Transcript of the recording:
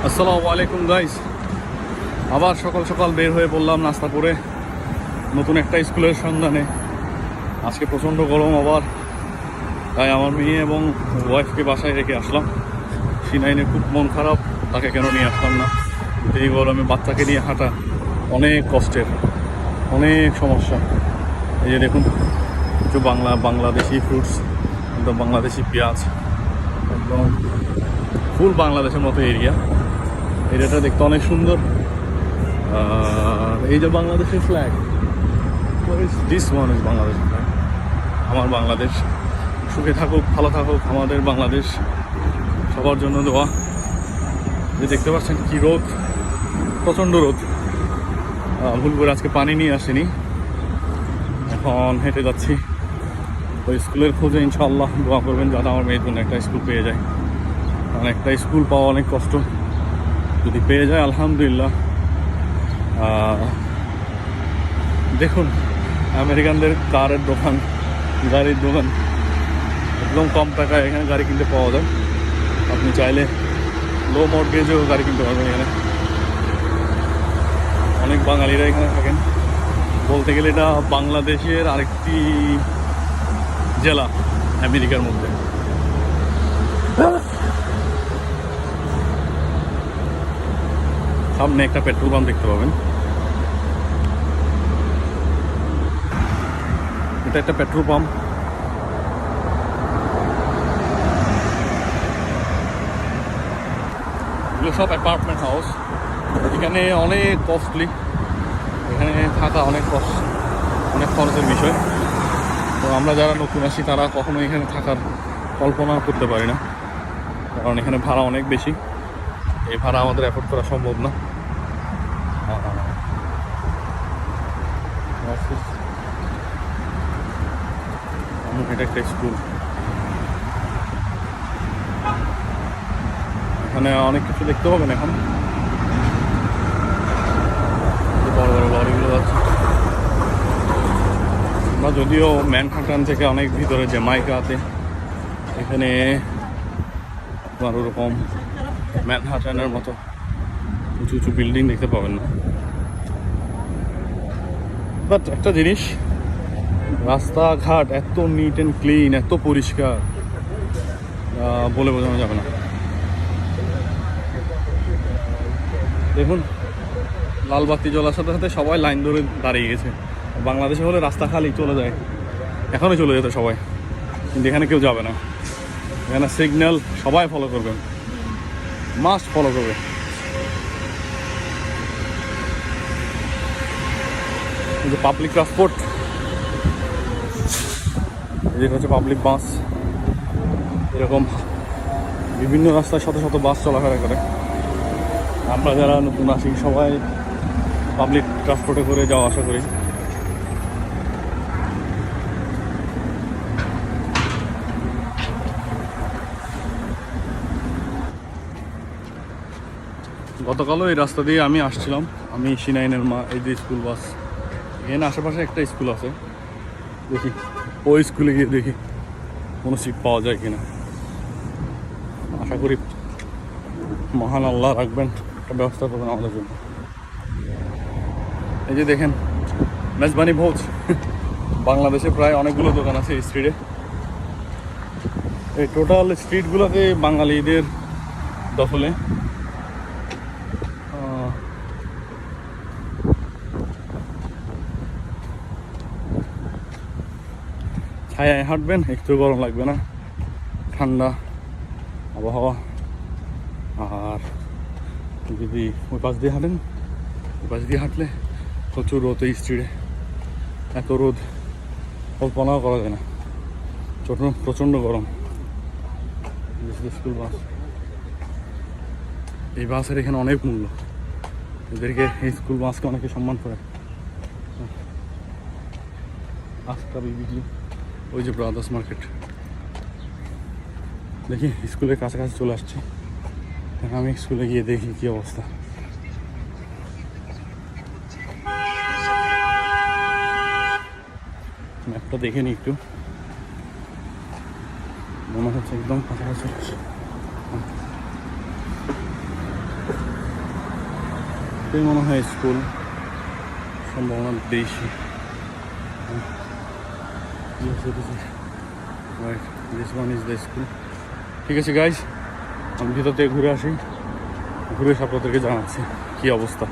আসসালামু আলাইকুম গাইস, আবার সকাল সকাল বের হয়ে পড়লাম নাস্তা করে নতুন একটা স্কুলের সন্ধানে। আজকে প্রচণ্ড গরম আবার, তাই আমার মেয়ে এবং ওয়াইফকে বাসায় রেখে আসলাম। সিনাইনে খুব মন খারাপ, তাকে কেন নিয়ে আসলাম না। এই গরমে বাচ্চাকে নিয়ে হাঁটা অনেক কষ্টের, অনেক সমস্যা। এই যে দেখুন কিছু বাংলাদেশি ফ্রুটস, একদম বাংলাদেশি পেঁয়াজ, একদম ফুল বাংলাদেশের মতো এরিয়াটা দেখতে অনেক সুন্দর। এই যে বাংলাদেশের flag, this one is Bangladesh flag. আমার বাংলাদেশ সুখে থাকুক, ভালো থাকুক আমাদের বাংলাদেশ, সবার জন্য দোয়া। যে দেখতে পাচ্ছেন কি রোদ, প্রচণ্ড রোদ। ভুল করে আজকে পানি নিয়ে আসিনি, এখন হেঁটে যাচ্ছি ওই স্কুলের খোঁজে। ইনশাআল্লাহ দোয়া করবেন যাতে আমার মেয়ের জন্য একটা স্কুল পেয়ে যায়, কারণ একটা স্কুল পাওয়া অনেক কষ্ট। যদি পেয়ে যায় আলহামদুলিল্লাহ। দেখুন আমেরিকানদের কারের দোকান, গাড়ির দোকান, একদম কম টাকায় এখানে গাড়ি কিনতে পাওয়া যায়। আপনি চাইলে লো মর্টগেজেও গাড়ি কিনতে পারবেন। এখানে অনেক বাঙালিরা এখানে থাকেন। বলতে গেলে এটা বাংলাদেশের আরেকটি জেলা আমেরিকার মধ্যে। সামনে একটা পেট্রোল পাম্প দেখতে পাবেন, এটা একটা পেট্রোল পাম্প। এগুলো সব অ্যাপার্টমেন্ট হাউস, এখানে অনেক কস্টলি, এখানে থাকা অনেক খরচের বিষয়। তো আমরা যারা নতুন আসি তারা কখনো এখানে থাকার কল্পনা করতে পারি না, কারণ এখানে ভাড়া অনেক বেশি। এই ভাড়া আমাদের অ্যাফোর্ড করা সম্ভব না। এটা একটা স্কুল, এখানে অনেক কিছু দেখতে হবে না। এখন বড় বড় লরিগুলো যাচ্ছে। আমরা যদিও ম্যানহাটন থেকে অনেক ভিতরে জ্যামাইকাতে, এখানে আপনার ওরকম ম্যানহাটনের মতো উঁচু উঁচু বিল্ডিং দেখতে পাবেন না। বাট একটা জিনিস, রাস্তাঘাট এত নিট অ্যান্ড ক্লিন, এত পরিষ্কার, বলে বোঝানো যাবে না। দেখুন লাল বাতি জ্বলার সাথে সাথে সবাই লাইন ধরে দাঁড়িয়ে গেছে। বাংলাদেশে হলে রাস্তা খালি চলে যায়, এখনই চলে যেত সবাই, কিন্তু এখানে কেউ যাবে না। এখানে সিগন্যাল সবাই ফলো করবে, মাস্ট ফলো করবে। যে পাবলিক ট্রান্সপোর্ট, যেটা হচ্ছে পাবলিক বাস, এরকম বিভিন্ন রাস্তায় শত শত বাস চলাফেরা করে। আমরা যারা নতুন আসি সবাই পাবলিক ট্রান্সপোর্টে করে যাওয়া আসা করি। গতকালও এই রাস্তা দিয়ে আমি আসছিলাম, আমি সিনাইনের এই যে স্কুল বাস, এখানে আশেপাশে একটা স্কুল আছে, দেখি ওই স্কুলে গিয়ে দেখি কোনো সিট পাওয়া যায় কিনা। আশা করি মহান আল্লাহ রাখবেন, একটা ব্যবস্থা করবেন আমাদের জন্য। এই যে দেখেন মেজবানি ভোজ, বাংলাদেশে প্রায় অনেকগুলো দোকান আছে এই স্ট্রিটে। এই টোটাল স্ট্রিটগুলোতে বাঙালিদের দখলে। ছায়ায় হাঁটবেন, একটু গরম লাগবে না, ঠান্ডা আবহাওয়া। আর যদি ওই পাশ দিয়ে হাঁটেন, ওই পাশ দিয়ে হাঁটলে প্রচুর রোদ। এই স্ট্রিটে এত রোদ কল্পনাও করা যায় না, প্রচণ্ড গরম। স্কুল বাস, এই বাসের এখানে অনেক মূল্য, এদেরকে এই স্কুল বাসকে অনেকে সম্মান করে। আজকা বিবিজি, ওই যে ব্রাদার্স মার্কেট। দেখি স্কুলের কাছাকাছি চলে আসছি, আমি স্কুলে গিয়ে দেখি কি অবস্থা। ম্যাপটা দেখে নিই একটু, মনে হচ্ছে একদম কাছাকাছি। এই মনে হয় স্কুল, সম্ভাবনা বেশি। Right, this one is the school. ঠিক আছে গাইজ, আমি ভিতর থেকে ঘুরে আসি, ঘুরে সব আপনাদেরকে জানাচ্ছি কী অবস্থা।